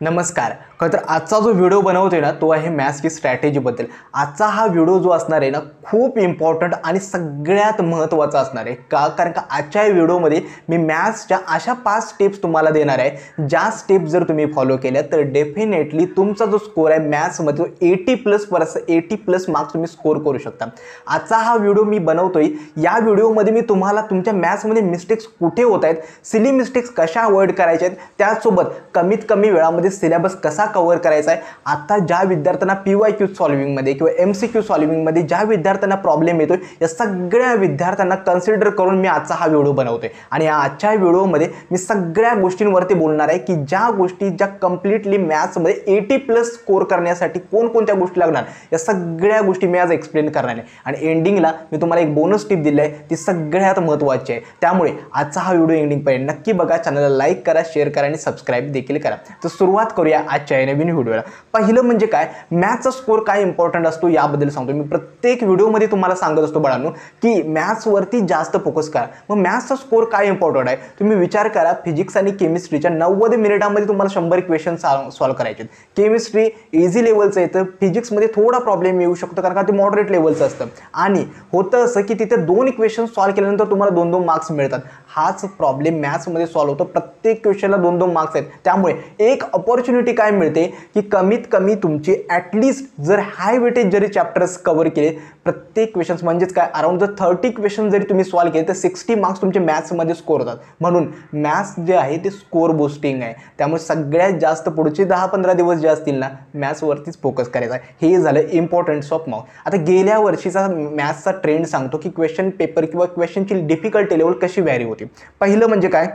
नमस्कार. खरं तर आजचा जो व्हिडिओ बनवतोय ना तो आहे मॅथ्सची स्ट्रॅटेजीबद्दल. आजचा हा व्हिडिओ जो असणार आहे ना खूप इम्पॉर्टंट आणि सगळ्यात महत्त्वाचा असणार आहे. कारण का आजच्या व्हिडिओमध्ये मी मॅथ्सच्या अशा 5 स्टेप्स तुम्हाला देणार आहे, ज्या स्टेप्स जर तुम्ही फॉलो केल्या तर डेफिनेटली तुमचा जो स्कोर आहे मॅथ्समध्ये 80+ मार्क्स तुम्ही स्कोर करू शकता. आजचा हा व्हिडिओ मी बनवतोय, या व्हिडिओमध्ये मी तुम्हाला तुमच्या मॅथ्समध्ये मिस्टेक्स कुठे होत आहेत, सिली मिस्टेक्स कशा अवॉइड करायच्या आहेत, त्याचसोबत कमीत कमी वेळामध्ये सिलेबस कसा कव्हर करायचा आहे. आता ज्या विद्यार्थ्यांना PYQ सॉल्व्हिंगमध्ये किंवा MCQ सॉल्व्हिंगमध्ये ज्या विद्यार्थ्यांना प्रॉब्लेम येतोय, या सगळ्या विद्यार्थ्यांना कन्सिडर करून मी आजचा हा व्हिडिओ बनवतोय. आणि आजच्या व्हिडिओमध्ये मी सगळ्या गोष्टींवरती बोलणार आहे की ज्या गोष्टी ज्या कंप्लीटली मॅथ्समध्ये 80+ स्कोर करण्यासाठी कोणकोणत्या गोष्टी लागणार, या सगळ्या गोष्टी मी आज एक्सप्लेन करणार आहे. आणि एंडिंगला मी तुम्हाला एक बोनस टिप दिली आहे, ती सगळ्यात महत्त्वाची आहे. त्यामुळे आजचा हा व्हिडिओ एंडिंगपर्यंत नक्की बघा. चॅनलला लाईक करा, शेअर करा आणि सबस्क्राईब देखील करा. तर सुरुवात करूया आजच्या नवीन व्हिडिओला. पहिलं म्हणजे काय, मॅथ्सचा स्कोर काय इम्पॉर्टंट असतो याबद्दल सांगतो. मी प्रत्येक व्हिडिओमध्ये तुम्हाला सांगत असतो बाळांनो की मॅथ्सवरती जास्त फोकस करा. मग मॅथ्सचा स्कोर काय इम्पॉर्टंट आहे तुम्ही विचार करा. फिजिक्स आणि केमिस्ट्रीच्या 90 मिनिटांमध्ये तुम्हाला 100 क्वेश्चन सॉल्व्ह करायचे. केमिस्ट्री इझी लेवलचं येतं, फिजिक्समध्ये थोडा प्रॉब्लेम येऊ शकतो कारण का ते मॉडरेट लेवलचं असतं. आणि होतं असं की तिथे 2 इक्वेशन सॉल्व्ह केल्यानंतर तुम्हाला 2-2 मार्क्स मिळतात. हाच प्रॉब्लेम मॅथ्समध्ये सॉल्व्ह होतो. प्रत्येक क्वेश्चनला 2-2 मार्क्स आहेत. त्यामुळे एक अपॉर्च्युनिटी काय मिळते की कमीत कमी तुमची ॲटलिस्ट जर हाय वेटेज जरी चॅप्टर्स कव्हर केले, प्रत्येक क्वेश्चन्स म्हणजेच काय अराउंड 30 क्वेश्चन जरी तुम्ही सॉल्व्ह केले तर 60 मार्क्स तुमचे मॅथ्समध्ये स्कोर होतात. म्हणून मॅथ्स जे आहे ते स्कोर बूस्टिंग आहे. त्यामुळे सगळ्यात जास्त पुढचे 10-15 दिवस जे असतील ना मॅथ्सवरतीच फोकस करायचा आहे. हे झालं इम्पॉर्टन्स ऑफ मार्क्स. आता गेल्या वर्षीचा मॅथ्सचा ट्रेंड सांगतो की क्वेश्चन पेपर किंवा क्वेश्चनची डिफिकल्टी लेवल कशी व्हॅरी होती. पहिलं म्हणजे काय,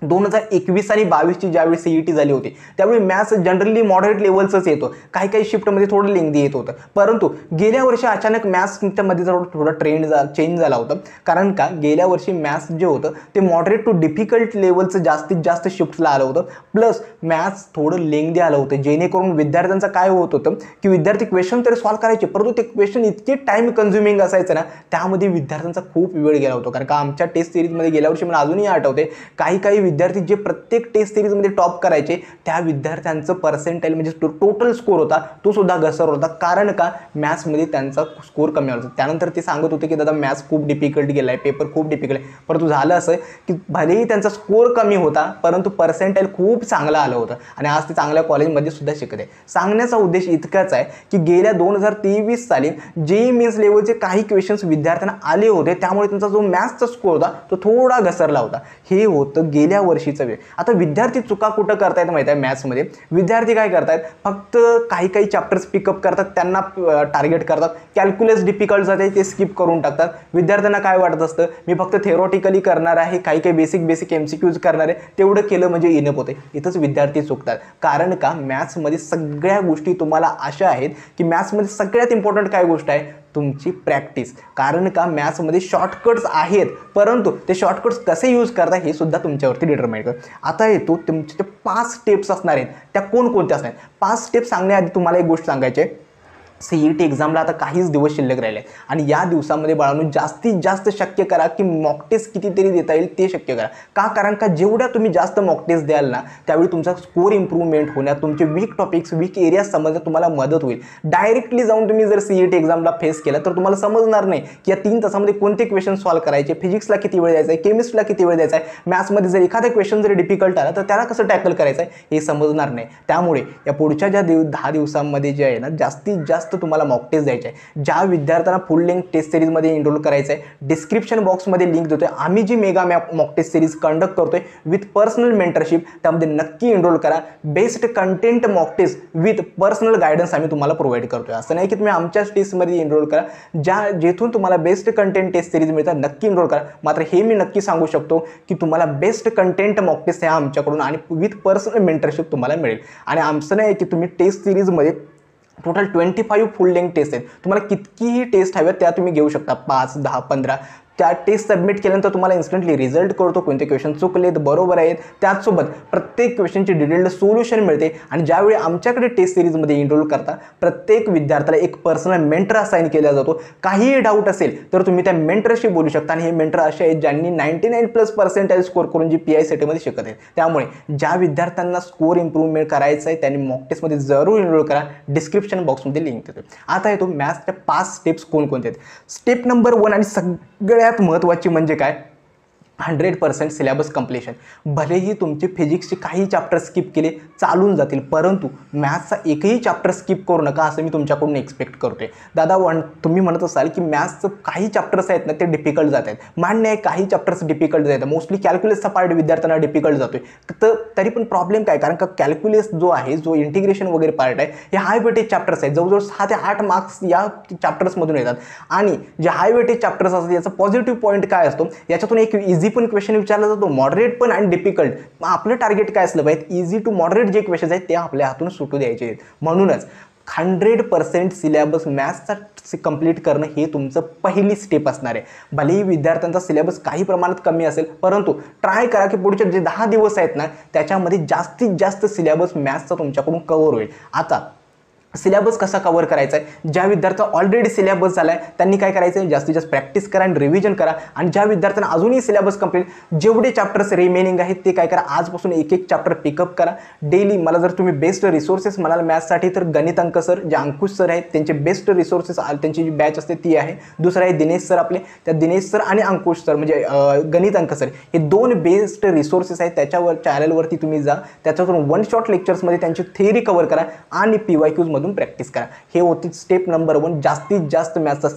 2021 आणि 22ची ज्यावेळी CET झाली होती त्यावेळी मॅथ्स जनरली मॉडरेट लेवलचंच येतो. काही शिफ्टमध्ये थोडं लेंदी येत होतं. परंतु गेल्या वर्षी अचानक मॅथ्समध्ये थोडा ट्रेंड चेंज झाला होता. कारण का गेल्या वर्षी मॅथ्स जे होतं ते मॉडरेट टू डिफिकल्ट लेवलचं जास्तीत जास्त शिफ्टला आलं होतं. प्लस मॅथ्स थोडं लेंदी आलं होतं, जेणेकरून विद्यार्थ्यांचं काय होत होतं की विद्यार्थी क्वेश्चन तरी सॉल्व्ह करायचे, परंतु ते क्वेश्चन इतके टाईम कन्झ्युमिंग असायचं ना, त्यामध्ये विद्यार्थ्यांचा खूप वेळ गेला होता. कारण का आमच्या टेस्ट सिरीजमध्ये गेल्या वर्षी मला अजूनही आठवते काही विद्यार्थी जे प्रत्येक टेस्ट सिरीजमध्ये टॉप करायचे, त्या विद्यार्थ्यांचं पर्सेंटाईल म्हणजे टोटल स्कोर होता तो सुद्धा घसर होता. कारण का मॅथ्समध्ये त्यांचा स्कोर कमी आला होता. त्यानंतर ते सांगत होते की दादा मॅथ्स खूप डिफिकल्ट गेला आहे, पेपर खूप डिफिकल्ट आहे. परंतु झालं असं की भलेही त्यांचा स्कोर कमी होता परंतु पर्सेंटाईल खूप चांगलं आलं होतं आणि आज ते चांगल्या कॉलेजमध्ये सुद्धा शिकत आहे. सांगण्याचा उद्देश इतकाच आहे की गेल्या 2023 साली JEE मेन्स लेवलचे काही क्वेश्चन्स विद्यार्थ्यांना आले होते, त्यामुळे त्यांचा जो मॅथ्सचा स्कोर होता तो थोडा घसरला होता. हे होतं गेल्या वर्षीचा वेळ. आता विद्यार्थी चुका कुठं करतायत माहिती आहे मॅथ्समध्ये, विद्यार्थी काय करतायत फक्त काही चॅप्टर्स पिकअप करतात, त्यांना टार्गेट करतात. कॅल्क्युलस डिफिकल्ट जाते ते स्किप करून टाकतात. विद्यार्थ्यांना काय वाटत असतं मी फक्त थेरॉटिकली करणार आहे, काही बेसिक MCQs करणार आहे, तेवढं केलं म्हणजे इनफ होते. इथंच विद्यार्थी चुकतात. कारण का मॅथ्समध्ये सगळ्या गोष्टी तुम्हाला अशा आहेत की मॅथ्समध्ये सगळ्यात इम्पॉर्टंट काय गोष्ट आहे तुमची प्रॅक्टिस. कारण का मॅथ्समध्ये शॉर्टकट्स आहेत, परंतु ते शॉर्टकट्स कसे यूज करता हे सुद्धा तुमच्यावरती डिटरमाइन करतं. आता येतो तुमचे 5 स्टेप्स असणार आहेत, त्या कोणकोणत्या असणार आहेत. 5 स्टेप्स सांगण्याआधी तुम्हाला एक गोष्ट सांगायची आहे. CET एक्झामला आता काहीच दिवस शिल्लक राहिले आणि या दिवसामध्ये बाळांनो जास्तीत जास्त शक्य करा की मॉक टेस्ट कितीतरी देता येईल ते शक्य करा. का, कारण का जेवढ्या तुम्ही जास्त मॉक टेस्ट द्याल ना त्यावेळी तुमचा स्कोर इम्प्रूव्हमेंट होण्यात, तुमचे वीक टॉपिक्स वीक एरियाज समजण्यात तुम्हाला मदत होईल. डायरेक्टली जाऊन तुम्ही जर CET एक्झामला फेस केला तर तुम्हाला समजणार नाही की या 3 तासामध्ये कोणते क्वेश्चन सॉल्व्ह करायचे, फिजिक्सला किती वेळ द्यायचा आहे, केमिस्ट्रीला किती वेळ द्यायचा आहे, मॅथ्समध्ये जर एखादा क्वेश्चन जर डिफिकल्ट आला तर त्याला कसं टॅकल करायचं आहे हे समजणार नाही. त्यामुळे या पुढच्या ज्या 10 दिवसांमध्ये जे आहे ना जास्तीत जास्त तुम्हाला मॉक टेस्ट द्यायचे आहे. ज्या विद्यार्थ्यांना फुल लेंथ टेस्ट सिरीजमध्ये एनरोल करायचं आहे, डिस्क्रिप्शन बॉक्समध्ये लिंक देतोय. आम्ही जी mega mock test series conduct करतोय विथ पर्सनल मेंटरशिप, त्यामध्ये नक्की एनरोल करा. Best content mock test with personal guidance आम्ही तुम्हाला प्रोव्हाइड करतोय. असं नाही की तुम्ही आमच्याच टेस्टमध्ये एनरोल करा, जेथून तुम्हाला बेस्ट कंटेंट टेस्ट सिरीज मिळतात नक्की एनरोल करा. मात्र हे मी नक्की सांगू शकतो की तुम्हाला बेस्ट कंटेंट मॉक टेस्ट ह्या आमच्याकडून आणि विथ पर्सनल मेंटरशिप तुम्हाला मिळेल. आणि आमचं नाही की तुम्ही टेस्ट सिरीजमध्ये टोटल 25 फुल लेंथ टेस्ट आहेत, तुम्हाला कितीही टेस्ट हव्यात त्या तुम्ही घेऊ शकता, 5, 10, 15 त्या टेस्ट सबमिट केल्यानंतर तुम्हाला इन्स्टंटली रिझल्ट कळतो, कोणते क्वेश्चन चुकलेत बरोबर आहेत, त्याचसोबत प्रत्येक क्वेश्चनची डिटेल्ड सोल्युशन मिळते. आणि ज्यावेळी आमच्याकडे टेस्ट सिरीजमध्ये एनरोल करता प्रत्येक विद्यार्थ्याला एक पर्सनल मेंटर असाइन केला जातो. काहीही डाऊट असेल तर तुम्ही त्या मेंटरशी बोलू शकता. आणि हे मेंटर असे आहेत ज्यांनी 99+ स्कोर करून जी PICT मध्ये शिकत आहेत. त्यामुळे ज्या विद्यार्थ्यांना स्कोर इम्प्रूव्हमेंट करायचं आहे त्यांनी मॉक टेस्टमध्ये जरूर एनरोल करा. डिस्क्रिप्शन बॉक्समध्ये लिंक देतो. आता येतो मॅथ्सच्या 5 स्टेप्स कोणकोणते आहेत. स्टेप नंबर 1 आणि सगळ्यात महत्त्वाची म्हणजे काय, 100% सिलेबस कंप्लीशन. भलेही तुमचे फिजिक्सचे काही चॅप्टर स्किप केले चालून जातील, परंतु मॅथ्सचा एकही चॅप्टर स्किप करू नका असं मी तुमच्याकडून एक्सपेक्ट करतोय. दादा तुम्ही म्हणत असाल की मॅथ्सचं काही चॅप्टर्स आहेत ना ते डिफिकल्ट जात आहेत. मान्य आहे, काही चॅप्टर्स डिफिकल्ट जातात. मोस्टली कॅल्क्युलसचा पार्ट विद्यार्थ्यांना डिफिकल्ट जातोय. तर तरी पण प्रॉब्लेम काय, कारण का कॅल्क्युलस जो आहे, जो इंटिग्रेशन वगैरे पार्ट आहे, हे हाय वेटेज चॅप्टर्स आहेत. जवळजवळ 6 ते 8 मार्क्स या चॅप्टर्समधून येतात. आणि जे हाय वेटेज चॅप्टर्स असतात याचा पॉझिटिव्ह पॉईंट काय असतो, याच्यातून एक इझी पण क्वेश्चन विचारला जातो, मॉडरेट पण आणि डिफिकल्ट. आपलं टार्गेट काय असलं पाहिजे, इझी टू मॉडरेट जे क्वेश्चन्स आहेत ते आपल्या हातून सुटू द्यायचे आहेत. म्हणूनच 100% सिलेबस मॅथ्सचा कंप्लीट करणं हे तुमचं पहिली स्टेप असणार आहे. भलेही विद्यार्थ्यांचा सिलेबस काही प्रमाणात कमी असेल, परंतु ट्राय करा की पुढचे जे 10 दिवस आहेत ना त्याच्यामध्ये जास्तीत जास्त सिलेबस मॅथ्सचा तुमच्याकडून कव्हर होईल. आता सिलेबस कसा कव्हर करायचा आहे, ज्या विद्यार्थ्यांचा ऑलरेडी सिलेबस झाला आहे त्यांनी काय करायचं आहे, जास्तीत जास्त प्रॅक्टिस करा आणि रिव्हिजन करा. आणि ज्या विद्यार्थ्यांना अजूनही सिलेबस कंप्लीट, जेवढे चॅप्टर्स रिमेनिंग आहेत ते काय करा, आजपासून एक एक चॅप्टर पिकअप करा डेली. मला जर तुम्ही बेस्ट रिसोर्सेस म्हणाल मॅथ्ससाठी तर गणित अंक सर, जे अंकुश सर आहेत त्यांचे बेस्ट रिसोर्सेस, त्यांची जी बॅच असते ती आहे. दुसरं आहे दिनेश सर आपले, त्या दिनेश सर आणि अंकुश सर म्हणजे गणित अंक सर, हे 2 बेस्ट रिसोर्सेस आहेत. त्याच्यावर चॅनलवरती तुम्ही जा, त्याच्यातून 1 शॉट लेक्चर्समध्ये त्यांची थेअरी कव्हर करा आणि PYQs प्रॅक्टिस करा. हे होती स्टेप नंबर 1. जास्तीत जास्त मॅथ्सचा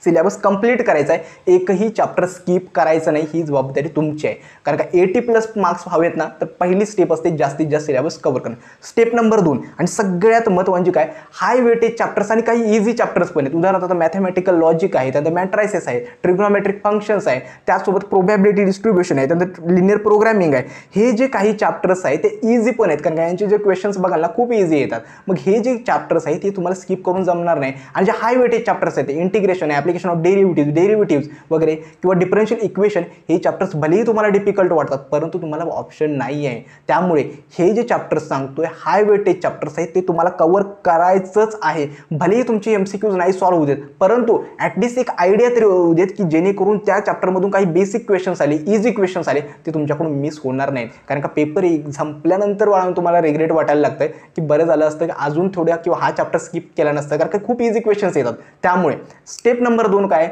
सिलेबस कंप्लीट करायचा आहे. एकही चॅप्टर स्किप करायचं नाही, ही जबाबदारी तुमची आहे. कारण का 80+ मार्क्स हवेत ना तर पहिली स्टेप असते जास्तीत जास्त सिलेबस कव्हर करणं. स्टेप नंबर 2 आणि सगळ्यात महत्त्वाची काय, हाय वेटेज चॅप्टर्स आणि काही इझी चॅप्टर्स पण आहेत. उदाहरणार्थ आता मॅथमॅटिकल लॉजिक आहे, त्यानंतर मॅट्रायसेस आहे, ट्रिग्नोमेट्रिक फंक्शन्स आहे, त्यासोबत प्रोबॅबिलिटी डिस्ट्रीब्युशन आहे, त्यानंतर लिनियर प्रोग्रामिंग आहे. हे जे काही चॅप्टर्स आहेत ते इझी पण आहेत, कारण का यांचे जे क्वेश्चन्स बघायला खूप इझी येतात. मग हे जे चॅप्टर्स आहेत ते तुम्हाला स्किप करून जमणार नाही. आणि जे हाय वेटेज चॅप्टर्स आहेत, इंटिग्रेशन आहे, ऑफ डेरिव्हेटिव्स वगैरे किंवा डिफरन्शियल इक्वेशन, हे चॅप्टर्स भलेही तुम्हाला डिफिकल्ट वाटतात परंतु तुम्हाला ऑप्शन नाही आहे. त्यामुळे हे जे चॅप्टर्स सांगतोय हाय वेटेज चॅप्टर्स आहेत ते तुम्हाला कव्हर करायचंच आहे. भलेही तुमची MCQs नाही सॉल्व्ह होऊ देत, परंतु ॲटलिस्ट एक आयडिया तरी होऊ देत की जेणेकरून त्या चॅप्टरमधून काही बेसिक क्वेश्चन्स आले, इझी क्वेश्चन्स आले, ते तुमच्याकडून मिस होणार नाहीत. कारण का पेपर संपल्यानंतर तुम्हाला रिग्रेट वाटायला लागतंय की बरं झालं असतं की अजून थोड्या किंवा हा चॅप्टर स्किप केला नसतं, कारण का खूप इझी क्वेश्चन्स येतात. त्यामुळे स्टेप नंबर 2 काय,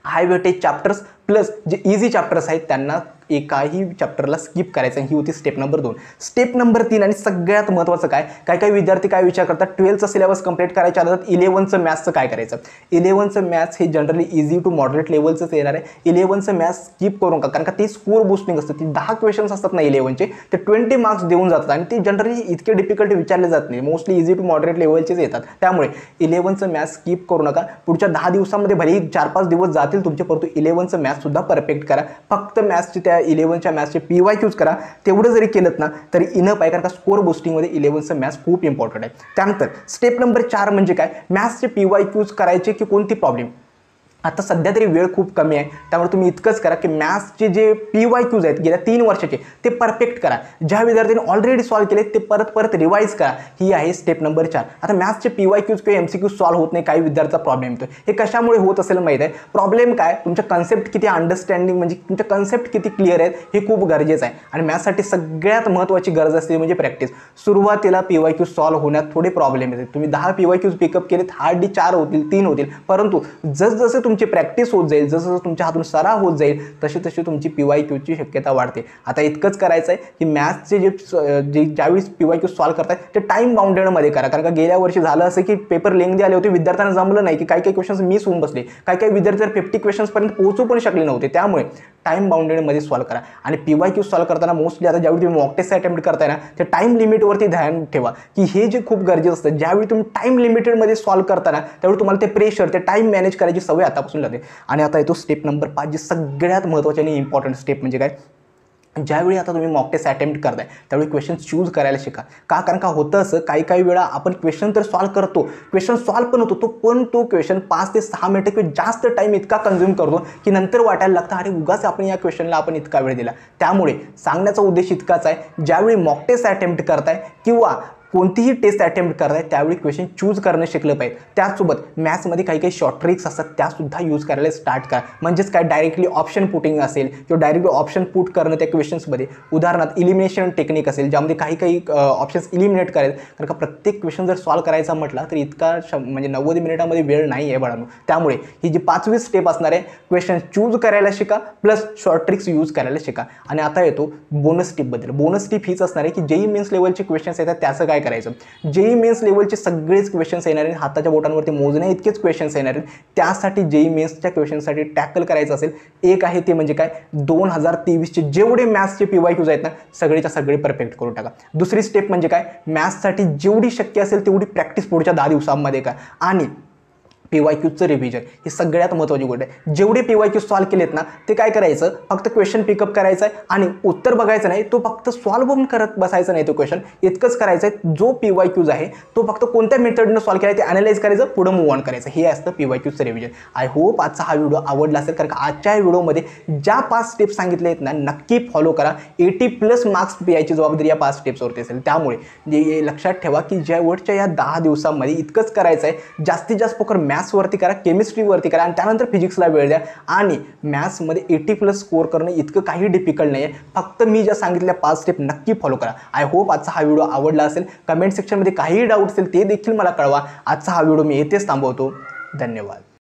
हाय वेटेज चॅप्टर्स प्लस जे इझी चॅप्टर्स आहेत त्यांना एकाही चॅप्टरला स्किप करायचं. ही होती स्टेप नंबर 2. स्टेप नंबर 3 आणि सगळ्यात महत्त्वाचं काय, काही विद्यार्थी काय विचार करतात, 12चा सिलेबस कंप्लीट करायच्या आलं तर 11चं मॅथ्सचं काय करायचं. 11चं मॅथ्स हे जनरली इझी टू मॉडरेट लेवलचंच येणार आहे. 11चं मॅथ्स स्किप करू नका, कारण का ते स्कोर बुस्टिंग असतं. ती 10 क्वेश्चन्स असतात ना 11चे, ते 20 मार्क्स देऊन जातात आणि ते जनरली इतके डिफिकल्ट विचारले जात नाही, मोस्टली इझी टू मॉडरेट लेवलचेच येतात. त्यामुळे 11चं मॅथ्स स्किप करू नका. पुढच्या 10 दिवसामध्ये भलेही 4-5 दिवस जातील तुमचे, परंतु 11चं मॅथ्स सुद्धा परफेक्ट करा. फक्त मॅथ्सची त्या 11च्या मॅथ्सचे PYQs करा. तेवढं जरी केलं ना तरी इनफ आहे, कारण का स्कोर बुस्टिंगमध्ये 11चं मॅथ्स खूप इम्पॉर्टंट आहे. त्यानंतर स्टेप नंबर 4 म्हणजे काय, मॅथ्सचे PYQs करायचे की कोणती प्रॉब्लेम. आता सध्या तरी वेळ खूप कमी आहे, त्यामुळे तुम्ही इतकंच करा की मॅथ्सचे जे PYQs आहेत गेल्या 3 वर्षाचे ते परफेक्ट करा. ज्या विद्यार्थ्यांनी ऑलरेडी सॉल्व्ह केले ते परत रिवाईज करा. ही आहे स्टेप नंबर 4. आता मॅथ्सचे PYQs किंवा MCQs सॉल्व्ह होत नाही, काही विद्यार्थ्यांचा प्रॉब्लेम येतो. हे कशामुळे होत असेल माहीत आहे, प्रॉब्लेम काय, तुमच्या कन्सेप्ट किती अंडरस्टँडिंग म्हणजे तुमच्या कन्सेप्ट किती क्लिअर आहेत हे खूप गरजेचं आहे. आणि मॅथ्ससाठी सगळ्यात महत्त्वाची गरज असते म्हणजे प्रॅक्टिस. सुरुवातीला PYQs सॉल्व्ह होण्यात थोडे प्रॉब्लेम येतात. तुम्ही 10 PYQs पिकअप केलेत, हार्डली 4 होतील, 3 होतील, परंतु जसजसे तुमची प्रॅक्टिस होत जाईल, जसं तुमच्या हातून सराव होत जाईल तशी तुमची PYQची शक्यता वाढते. आता इतकंच करायचं आहे की मॅथ्सचे जे ज्यावेळी PYQ सॉल्व्ह करतात ते टाईम बाउंडेडमध्ये करा. कारण का गेल्या वर्षी झालं असं की पेपर लेंदी आले होते, विद्यार्थ्यांना जमलं नाही की काही क्वेश्चन्स मिस होऊन बसले, काही विद्यार्थी 50 क्वेश्चन्सपर्यंत पोहोचू पण शकले नव्हते. त्यामुळे टाईम बाउंडेडमध्ये सॉल्व्ह करा. आणि PYQ सॉल्व्ह करताना मोस्टली आता ज्यावेळी तुम्ही मॉक टेस्ट अटेम्प्ट करताय ना ते टाईम लिमिटवरती ध्यान ठेवा की हे जे खूप गरजेचं असतं. ज्यावेळी तुम्ही टाईम लिमिटेडमध्ये सॉल्व्ह करताना त्यावेळी तुम्हाला ते प्रेशर, ते टाईम मॅनेज करायची सवय आतापासून लागते. आणि आता येतो स्टेप नंबर 5, जी सगळ्यात महत्त्वाची आणि इम्पॉर्टंट स्टेप म्हणजे काय, ज्यावेळी आता तुम्ही मॉक टेस्ट अटेम्प्ट करताय त्यावेळी क्वेश्चन चूज करायला शिका. का? कारण का होतं असं काही वेळा आपण क्वेश्चन तर सॉल्व करतो, क्वेश्चन सॉल्व पण होतो पण तो क्वेश्चन 5 ते 6 मिनिटं किंवा जास्त टाईम इतका कंझ्युम करतो की नंतर वाटायला लागतं अरे उगाच आपण या क्वेश्चनला आपण इतका वेळ दिला. त्यामुळे सांगण्याचा उद्देश इतकाच आहे, ज्यावेळी मॉक टेस्ट अटेम्प्ट करताय किंवा कोणतीही टेस्ट अटेम्प्ट करताय त्यावेळी क्वेश्चन चूज करणं शिकलं पाहिजे. त्याचसोबत मॅथ्समध्ये काही शॉर्ट ट्रिक्स असतात त्यासुद्धा यूज करायला स्टार्ट करा. म्हणजेच काय, डायरेक्टली ऑप्शन पुटिंग असेल किंवा डायरेक्टली ऑप्शन पुट करणं त्या क्वेश्चन्समध्ये. उदाहरणार्थ इलिमिनेशन टेक्निक असेल ज्यामध्ये काही ऑप्शन्स इलिमिनेट करायचे. कारण का प्रत्येक क्वेश्चन जर सॉल्व करायचा म्हटला तर इतका म्हणजे 90 मिनिटामध्ये वेळ नाही आहे बाळांनो. त्यामुळे ही जी 5वी स्टेप असणार आहे, क्वेश्चन चूज करायला शिका प्लस शॉर्ट ट्रिक्स यूज करायला शिका. आणि आता येतो बोनस टिपबद्दल. बोनस टिप हीच असणार आहे की जेई मेन्स लेवलचे क्वेश्चन्स येतात त्याचं काय करायचं. जेई मेन्स लेवलचे सगळेच क्वेश्चन्स येणार आहेत, हाताच्या बोटांवरती मोजण्या इतकेच क्वेश्चन्स येणार आहेत. त्यासाठी जेई मेन्सच्या क्वेश्चन्ससाठी टॅकल करायचं असेल, एक आहे ते म्हणजे काय, 2023चे जेवढे मॅथ्सचे PYQs आहेत ना सगळेच्या सगळे परफेक्ट करून टाका. दुसरी स्टेप म्हणजे काय, मॅथ्ससाठी जेवढी शक्य असेल तेवढी प्रॅक्टिस पुढच्या 10 दिवसांमध्ये का. आणि PYQचं रिव्हिजन ही सगळ्यात महत्त्वाची गोष्ट आहे. जेवढे PYQ सॉल्व केलेत ना ते काय करायचं, फक्त क्वेश्चन पिकअप करायचं आहे आणि उत्तर बघायचं नाही, तो फक्त सॉल्व पण करत बसायचं नाही. तो क्वेश्चन इतकंच करायचं आहे, जो PYQज आहे तो फक्त कोणत्या मेथडनं सॉल्व केला ते ॲनालाइज करायचं, पुढं मूव्ह ऑन करायचं. हे असतं PYQचं रिव्हिजन. आय होप आजचा हा व्हिडिओ आवडला असेल, कारण आजच्या व्हिडिओमध्ये ज्या 5 स्टेप्स सांगितले आहेत ना नक्की फॉलो करा. 80+ मार्क्स यायची जबाबदारी या 5 स्टेप्सवरती असेल. त्यामुळे लक्षात ठेवा की शेवटच्या या 10 दिवसांमध्ये इतकंच करायचं आहे. जास्तीत जास्त फोकस मॅथ्सवरती करा, केमिस्ट्रीवरती करा आणि त्यानंतर फिजिक्सला वेळ द्या. आणि मॅथ्समध्ये 80+ स्कोअर करणं इतकं काही डिफिकल्ट नाही आहे. फक्त मी ज्या सांगितल्या 5 स्टेप नक्की फॉलो करा. आय होप आजचा हा व्हिडिओ आवडला असेल. कमेंट सेक्शनमध्ये काहीही डाऊट असेल ते देखील मला कळवा. आजचा हा व्हिडिओ मी येथेच थांबवतो. धन्यवाद.